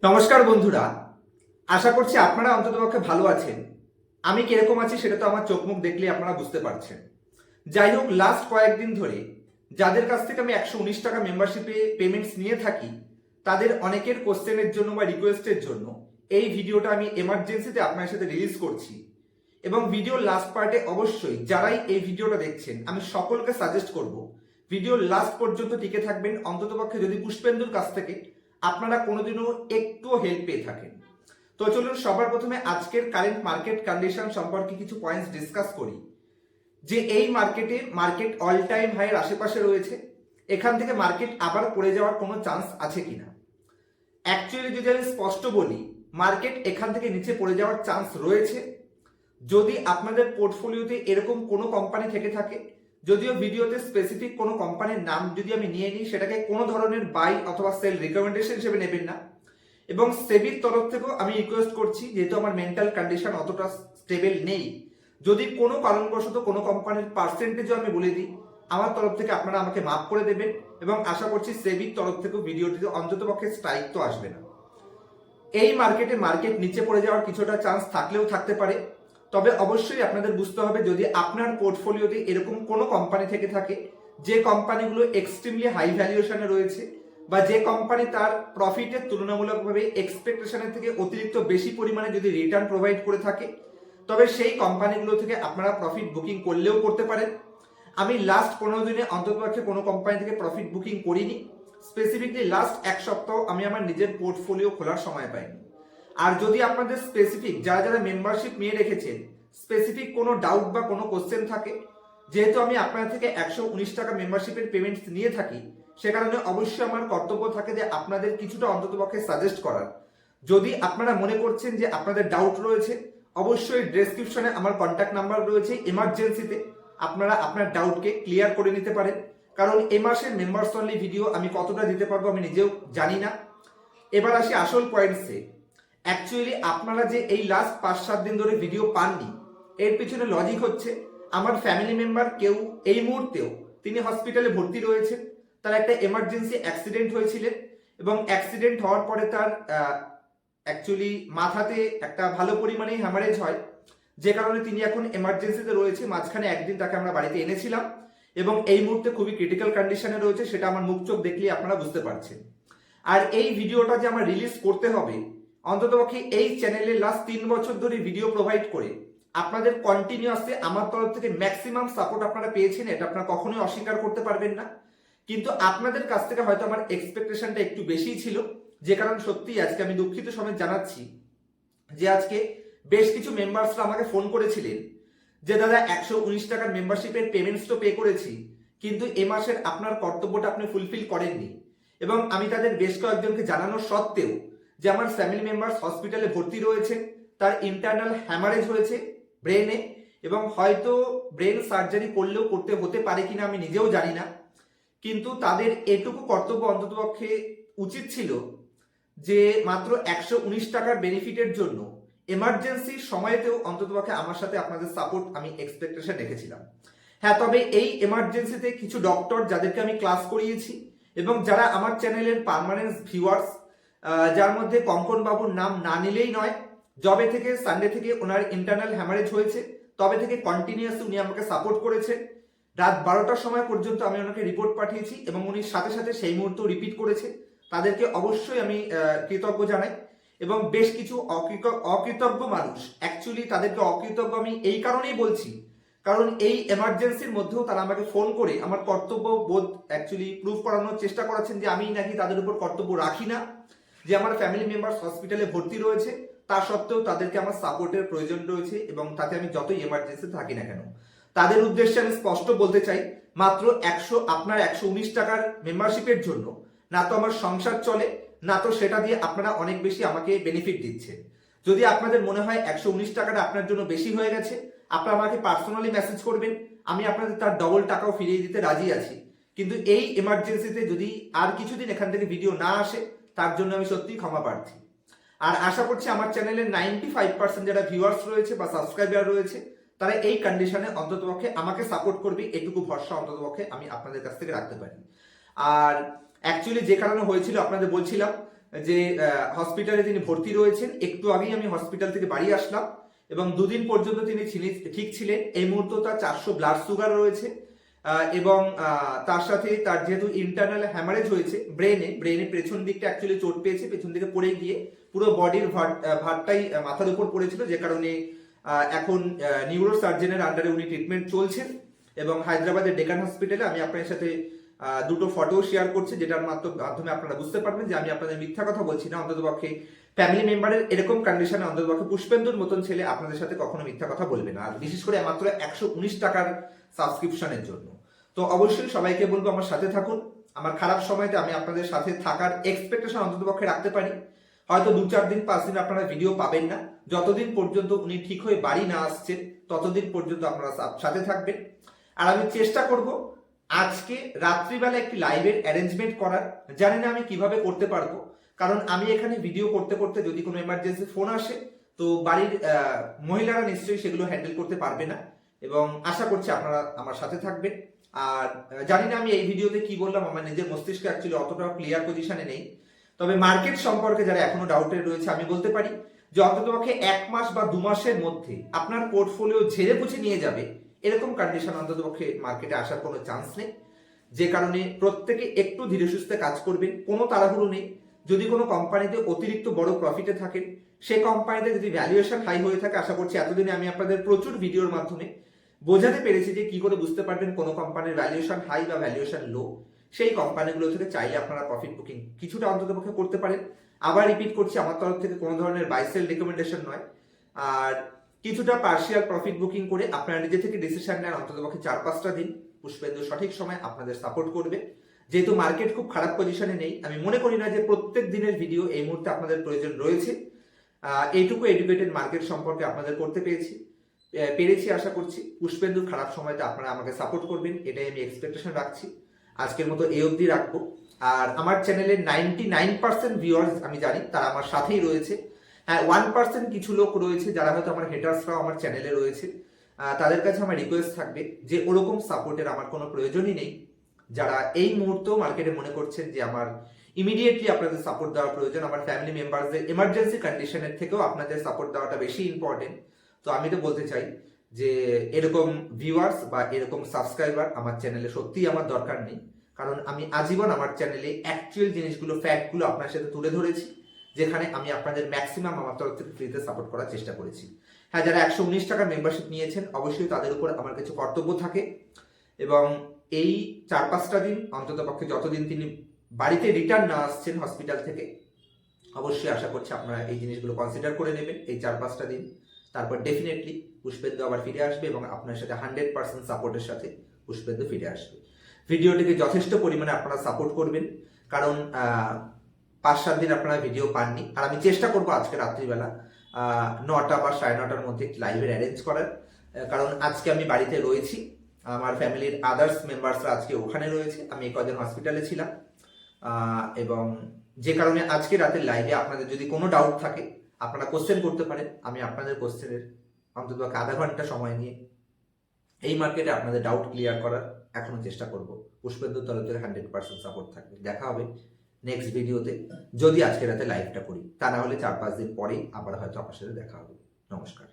নমস্কার বন্ধুরা, আশা করছি আপনারা অন্ততপক্ষে ভালো আছেন। আমি কিরকম আছি সেটা তো আমার চোখ মুখ দেখলে আপনারা বুঝতে পারছেন। যাই হোক, লাস্ট কয়েকদিন ধরে যাদের কাছ থেকে আমি 119 টাকা মেম্বারশিপে পেমেন্টস নিয়ে থাকি, তাদের অনেকের কোশ্চেনের জন্য বা রিকোয়েস্টের জন্য এই ভিডিওটা আমি এমার্জেন্সিতে আপনার সাথে রিলিজ করছি। এবং ভিডিওর লাস্ট পার্টে অবশ্যই যারাই এই ভিডিওটা দেখছেন, আমি সকলকে সাজেস্ট করব ভিডিওর লাস্ট পর্যন্ত টিকে থাকবেন, অন্ততপক্ষে যদি পুষ্পেন্দুর কাছ থেকে আপনারা কোনোদিনও একটুও হেল্প পেয়ে থাকেন। তো চলুন সবার প্রথমে আজকের কারেন্ট মার্কেট কন্ডিশন সম্পর্কে কিছু পয়েন্টস ডিসকাস করি। যে এই মার্কেট অল টাইম হাইয়ের আশেপাশে রয়েছে, এখান থেকে মার্কেট আবার পড়ে যাওয়ার কোনো চান্স আছে কিনা। অ্যাকচুয়ালি যদি আমি স্পষ্ট বলি, মার্কেট এখান থেকে নিচে পড়ে যাওয়ার চান্স রয়েছে যদি আপনাদের পোর্টফোলিওতে এরকম কোনো কোম্পানি থেকে থাকে। যদিও ভিডিওতে স্পেসিফিক কোনো কোম্পানির নাম যদি আমি নিয়ে নিই, সেটাকে কোনো ধরনের বাই অথবা সেল রিকমেন্ডেশন হিসেবে নেবেন না। এবং সেবির তরফ থেকেও আমি রিকোয়েস্ট করছি, যেহেতু আমার মেন্টাল কন্ডিশন অতটা স্টেবল নেই, যদি কোনো কারণবশত কোনো কোম্পানির পার্সেন্টেজও আমি বলে দিই, আমার তরফ থেকে আপনারা আমাকে মাফ করে দেবেন। এবং আশা করছি সেবির তরফ থেকেও ভিডিওটিতে অন্ততপক্ষে স্ট্রাইক তো আসবে না। এই মার্কেট নিচে পড়ে যাওয়ার কিছুটা চান্স থাকলেও থাকতে পারে। তবে অবশ্যই আপনাদের বুঝতে হবে, যদি আপনার পোর্টফোলিওতে এরকম কোনো কোম্পানি থেকে থাকে যে কোম্পানিগুলো এক্সট্রিমলি হাই ভ্যালুয়েশনে রয়েছে, বা যে কোম্পানি তার প্রফিটের তুলনামূলকভাবে এক্সপেকটেশনের থেকে অতিরিক্ত বেশি পরিমাণে যদি রিটার্ন প্রোভাইড করে থাকে, তবে সেই কোম্পানিগুলো থেকে আপনারা প্রফিট বুকিং করলেও করতে পারেন। আমি লাস্ট 15 দিনে অন্ততপক্ষে কোনো কোম্পানি থেকে প্রফিট বুকিং করিনি। স্পেসিফিকলি লাস্ট এক সপ্তাহ আমি আমার নিজের পোর্টফোলিও খোলার সময় পাইনি। আর যদি আপনাদের স্পেসিফিক যারা যারা মেম্বারশিপ নিয়ে রেখেছেন, স্পেসিফিক কোনো ডাউট বা কোনো কোশ্চেন থাকে, যেহেতু আমি আপনার থেকে 119 টাকা মেম্বারশিপের পেমেন্টস নিয়ে থাকি, সে কারণে অবশ্যই আমার কর্তব্য থাকে যে আপনাদের কিছুটা অন্ততপক্ষে সাজেস্ট করার। যদি আপনারা মনে করছেন যে আপনাদের ডাউট রয়েছে, অবশ্যই ডেসক্রিপশনে আমার কন্ট্যাক্ট নাম্বার রয়েছে, এমার্জেন্সিতে আপনারা আপনার ডাউটকে ক্লিয়ার করে নিতে পারেন। কারণ এ মাসের মেম্বার্স অনলি ভিডিও আমি কতটা দিতে পারবো আমি নিজেও জানি না। এবার আসি আসল পয়েন্টসে। অ্যাকচুয়ালি আপনারা যে এই লাস্ট 5-7 দিন ধরে ভিডিও পাননি, এর পিছনে লজিক হচ্ছে, আমার ফ্যামিলি মেম্বার কেউ এই মুহূর্তেও তিনি হসপিটালে ভর্তি রয়েছেন। তার একটা এমার্জেন্সি অ্যাক্সিডেন্ট হয়েছিলেন, এবং অ্যাক্সিডেন্ট হওয়ার পরে তার অ্যাকচুয়ালি মাথাতে একটা ভালো পরিমাণে হ্যামারেজ হয়, যে কারণে তিনি এখন এমার্জেন্সিতে রয়েছে। মাঝখানে একদিন তাকে আমরা বাড়িতে এনেছিলাম, এবং এই মুহূর্তে খুবই ক্রিটিক্যাল কন্ডিশনে রয়েছে, সেটা আমার মুখ চোখ দেখলেই আপনারা বুঝতে পারছেন। আর এই ভিডিওটা যে আমার রিলিজ করতে হবে, অন্ততপক্ষে এই চ্যানেলে লাস্ট 3 বছর ধরে ভিডিও প্রোভাইড করে আপনাদের কন্টিনিউয়াসলি আমার তরফ থেকে ম্যাক্সিমাম সাপোর্ট আপনারা পেয়েছেন, এটা আপনারা কখনোই অস্বীকার করতে পারবেন না। কিন্তু আপনাদের কাছ থেকে হয়তো আমার এক্সপেকটেশনটা একটু বেশিই ছিল, যে কারণে সত্যি আজকে আমি দুঃখিত সমেত জানাচ্ছি যে আজকে বেশ কিছু মেম্বার্সরা আমাকে ফোন করেছিলেন যে দাদা 119 টাকার মেম্বারশিপের পেমেন্টস তো পে করেছি, কিন্তু এ মাসের আপনার কর্তব্যটা আপনি ফুলফিল করেননি। এবং আমি তাদের বেশ কয়েকজনকে জানানো সত্ত্বেও যে আমার ফ্যামিলি মেম্বার্স হসপিটালে ভর্তি রয়েছে, তার ইন্টারনাল হ্যামারেজ হয়েছে ব্রেনে, এবং হয়তো ব্রেন সার্জারি করলেও করতে হতে পারে কিনা আমি নিজেও জানি না, কিন্তু তাদের এটুকু কর্তব্য অন্ততপক্ষে উচিত ছিল যে মাত্র 119 টাকার বেনিফিটের জন্য এমার্জেন্সির সময়তেও অন্ততপক্ষে আমার সাথে আপনাদের সাপোর্ট আমি এক্সপেকটেশন রেখেছিলাম। হ্যাঁ, তবে এই এমার্জেন্সিতে কিছু ডক্টর যাদেরকে আমি ক্লাস করিয়েছি, এবং যারা আমার চ্যানেলের পার্মানেন্ট ভিউয়ার্স, যার মধ্যে কঙ্কন বাবুর নাম না নিলেই নয়। জবে থেকে সানডে থেকে ওনার ইন্টারনাল হ্যামারেজ হয়েছে, তবে থেকে কন্টিনিউয়াসলি উনি আমাকে সাপোর্ট করেছেন। রাত 12টার সময় পর্যন্ত আমি ওনাকে রিপোর্ট পাঠিয়েছি, এবং উনি সাথে সাথে সেই মুহূর্তেও রিপিট করেছে। তাদেরকে অবশ্যই আমি কৃতজ্ঞ জানাই। এবং বেশ কিছু অকৃতজ্ঞ মানুষ, অ্যাকচুয়ালি তাদেরকে অকৃতজ্ঞ আমি এই কারণেই বলছি, কারণ এই এমার্জেন্সির মধ্যেও তারা আমাকে ফোন করে আমার কর্তব্য বোধ অ্যাকচুয়ালি প্রুভ করানোর চেষ্টা করাচ্ছেন যে আমি নাকি তাদের উপর কর্তব্য রাখি না, যে আমার ফ্যামিলি মেম্বার হসপিটালে ভর্তি রয়েছে, তা সত্ত্বেও তাদেরকে আমার সাপোর্টের প্রয়োজন রয়েছে, এবং তাতে আমি যতই এমার্জেন্সি থাকি না কেন। তাদের উদ্দেশ্যে আমি স্পষ্ট বলতে চাই, মাত্র আপনার 119 টাকার মেম্বারশিপের জন্য না তো আমার সংসার চলে, না তো সেটা দিয়ে আপনারা অনেক বেশি আমাকে বেনিফিট দিচ্ছেন। যদি আপনাদের মনে হয় 119 টাকাটা আপনার জন্য বেশি হয়ে গেছে, আপনারা আমাকে পার্সোনালি মেসেজ করবেন, আমি আপনাদের তার ডবল টাকাও ফিরিয়ে দিতে রাজি আছি। কিন্তু এই এমার্জেন্সিতে যদি আর কিছুদিন এখান থেকে ভিডিও না আসে, তার জন্য আমি সত্যিই ক্ষমা প্রার্থী। আর আশা করছি আমার চ্যানেলের 95% যারা ভিউয়ার্স রয়েছে বা সাবস্ক্রাইবার রয়েছে, তারা এই কন্ডিশনে অন্ততপক্ষে আমাকে সাপোর্ট করবে, এটুকু ভরসা অন্ততপক্ষে আমি আপনাদের কাছ থেকে রাখতে পারি। আর অ্যাকচুয়ালি যে কারণে হয়েছিল আপনাদের বলছিলাম যে হসপিটালে তিনি ভর্তি রয়েছেন। একটু আগেই আমি হসপিটাল থেকে বাড়ি আসলাম এবং দুদিন পর্যন্ত তিনি ঠিক ছিলেন। এই মুহূর্তে তার 400 ব্লাড সুগার রয়েছে এবং তার সাথে তার যেহেতু ইন্টারনাল হ্যামারেজ হয়েছে ব্রেনের পেছন দিকটা অ্যাকচুয়ালি চোট পেয়েছে, পেছন দিকে পড়ে গিয়ে পুরো বডির ভারটাই মাথার উপর পড়েছিল, যে কারণে এখন নিউরো সার্জনের আন্ডারে উনি ট্রিটমেন্ট চলছেন। এবং হায়দ্রাবাদের ডেকান হসপিটালে আমি আপনার সাথে দুটো ফটো শেয়ার করছি, যেটার মাধ্যমে আপনারা বুঝতে পারবেন যে আমি আপনাদের মিথ্যা কথা বলছি না। অন্ততপক্ষে ফ্যামিলি মেম্বারের এরকম কন্ডিশনে অন্ততপক্ষে পুষ্পেন্দুর মতন ছেলে আপনাদের সাথে কখনো মিথ্যা কথা বলবে না, আর বিশেষ করে মাত্র 119 টাকার সাবস্ক্রিপশনের জন্য। তো অবশ্যই সবাইকে বলবো আমার সাথে থাকুন। আমার খারাপ সময়তে আমি আপনাদের সাথে থাকার এক্সপেকটেশন অন্ততপক্ষে রাখতে পারি। হয়তো 2-4 দিন 5 দিন আপনারা ভিডিও পাবেন না, যতদিন পর্যন্ত উনি ঠিক হয়ে বাড়ি না আসছেন ততদিন পর্যন্ত আপনারা সাথে থাকবেন। আর আমি চেষ্টা করব আজকে রাত্রিবেলা একটি লাইভের অ্যারেঞ্জমেন্ট করার। জানি না আমি কিভাবে করতে পারবো, কারণ আমি এখানে ভিডিও করতে করতে যদি কোনো এমার্জেন্সি ফোন আসে তো বাড়ির মহিলারা নিশ্চয়ই সেগুলো হ্যান্ডেল করতে পারবে না, এবং আশা করছি আপনারা আমার সাথে থাকবেন। আর জানি না আমি এই ভিডিওতে কি বললাম, আমার নিজের মস্তিষ্কে অ্যাকচুয়ালি অতটা ক্লিয়ার পজিশনে নেই। তবে মার্কেট সম্পর্কে যারা এখনো ডাউটে রয়েছে, আমি বলতে পারি যে অন্ততপক্ষে 1 মাস বা 2 মাসের মধ্যে আপনার পোর্টফোলিও ঝেড়ে পুছে নিয়ে যাবে এরকম কন্ডিশন অন্ততপক্ষে মার্কেটে আসার কোনো চান্স নেই। যে কারণে প্রত্যেকে একটু ধীরে সুস্থে কাজ করবেন, কোনো তাড়াহুড়ো নেই। যদি কোনো কোম্পানিতে অতিরিক্ত বড় প্রফিটে থাকেন, সেই কোম্পানিতে যদি ভ্যালুয়েশন হাই হয়ে থাকে, আশা করছি এতদিনে আমি আপনাদের প্রচুর ভিডিওর মাধ্যমে বোঝাতে পেরেছি যে কি করে বুঝতে পারবেন কোনো কোম্পানির ভ্যালুয়েশন হাই বা ভ্যালুয়েশন লো। সেই কোম্পানিগুলো থেকে চাইলে আপনারা প্রফিট বুকিং কিছুটা অন্ততপক্ষে করতে পারেন। আবার রিপিট করছি, আমার তরফ থেকে কোনো ধরনের বাই সেল রিকমেন্ডেশন নয়। আর কিছুটা পার্শিয়াল প্রফিট বুকিং করে আপনারা নিজে থেকে ডিসিশন নেন অন্ততপক্ষে 4-5টা দিন। পুষ্পেন্দু সঠিক সময় আপনাদের সাপোর্ট করবে। যেহেতু মার্কেট খুব খারাপ পজিশনে নেই, আমি মনে করি না যে প্রত্যেক দিনের ভিডিও এই মুহূর্তে আপনাদের প্রয়োজন রয়েছে। এইটুকু এডুকেটেড মার্কেট সম্পর্কে আপনাদের করতে পেরেছি আশা করছি। পুষ্পেন্দুর খারাপ সময়টা আপনারা আমাকে সাপোর্ট করবেন, এটাই আমি এক্সপেকটেশন রাখছি। আজকের মতো এই অবধি রাখবো। আর আমার চ্যানেলের 99% ভিউয়ার্স আমি জানি তারা আমার সাথেই রয়েছে। হ্যাঁ, 1% কিছু লোক রয়েছে যারা হয়তো আমার হেটার্সরাও আমার চ্যানেলে রয়েছে। তাদের কাছে আমার রিকোয়েস্ট থাকবে যে ওরকম সাপোর্টের আমার কোনো প্রয়োজনই নেই। যারা এই মুহূর্তেও মার্কেটে মনে করছেন যে আমার ইমিডিয়েটলি আপনাদের সাপোর্ট দেওয়া প্রয়োজন, আমার ফ্যামিলি মেম্বারদের এমার্জেন্সি কন্ডিশনের থেকেও আপনাদের সাপোর্ট দেওয়াটা বেশি ইম্পর্টেন্ট। তো আমি তো বলতে চাই যে এরকম ভিউয়ার্স বা এরকম সাবস্ক্রাইবার আমার চ্যানেলে সত্যিই আমার দরকার নেই, কারণ আমি আজীবন আমার চ্যানেলে অ্যাকচুয়াল জিনিসগুলো, ফ্যাক্টগুলো আপনার সাথে তুলে ধরেছি, যেখানে আমি আপনাদের ম্যাক্সিমাম আমার তরফ থেকে ফ্রিতে সাপোর্ট করার চেষ্টা করেছি। হ্যাঁ, যারা 119 টাকা মেম্বারশিপ নিয়েছেন অবশ্যই তাদের উপর আমার কিছু কর্তব্য থাকে, এবং এই 4-5টা দিন অন্ততপক্ষে যতদিন তিনি বাড়িতে রিটার্ন না আসছেন হসপিটাল থেকে, অবশ্যই আশা করছি আপনারা এই জিনিসগুলো কনসিডার করে নেবেন এই 4-5টা দিন। তারপর ডেফিনেটলি পুষ্পেন্দু আবার ফিরে আসবে এবং আপনার সাথে 100% সাপোর্টের সাথে পুষ্পেন্দু ফিরে আসবে। ভিডিওটিকে যথেষ্ট পরিমাণে আপনারা সাপোর্ট করবেন, কারণ 5-7 দিন আপনারা ভিডিও পাননি। আর আমি চেষ্টা করবো আজকে রাত্রিবেলা 9টা বা 9:30টার মধ্যে লাইভের অ্যারেঞ্জ করার, কারণ আজকে আমি বাড়িতে রয়েছি, আমার ফ্যামিলির আদার্স মেম্বার্সরা আজকে ওখানে রয়েছে, আমি কদিন হসপিটালে ছিলাম, এবং যে কারণে আজকে রাতের লাইভে আপনাদের যদি কোনো ডাউট থাকে আপনারা কোশ্চেন করতে পারেন। আমি আপনাদের কোশ্চেনের অন্তত আধা ঘন্টা সময় নিয়ে এই মার্কেটে আপনাদের ডাউট ক্লিয়ার করার এখনো চেষ্টা করব। পুষ্পেন্দুর তরফ থেকে 100% সাপোর্ট থাকবে। দেখা হবে নেক্সট ভিডিওতে, যদি আজকে রাতে লাইভটা করি, তা না হলে 4-5 দিন পরেই আবার হয়তো আপনার সাথে দেখা হবে। নমস্কার।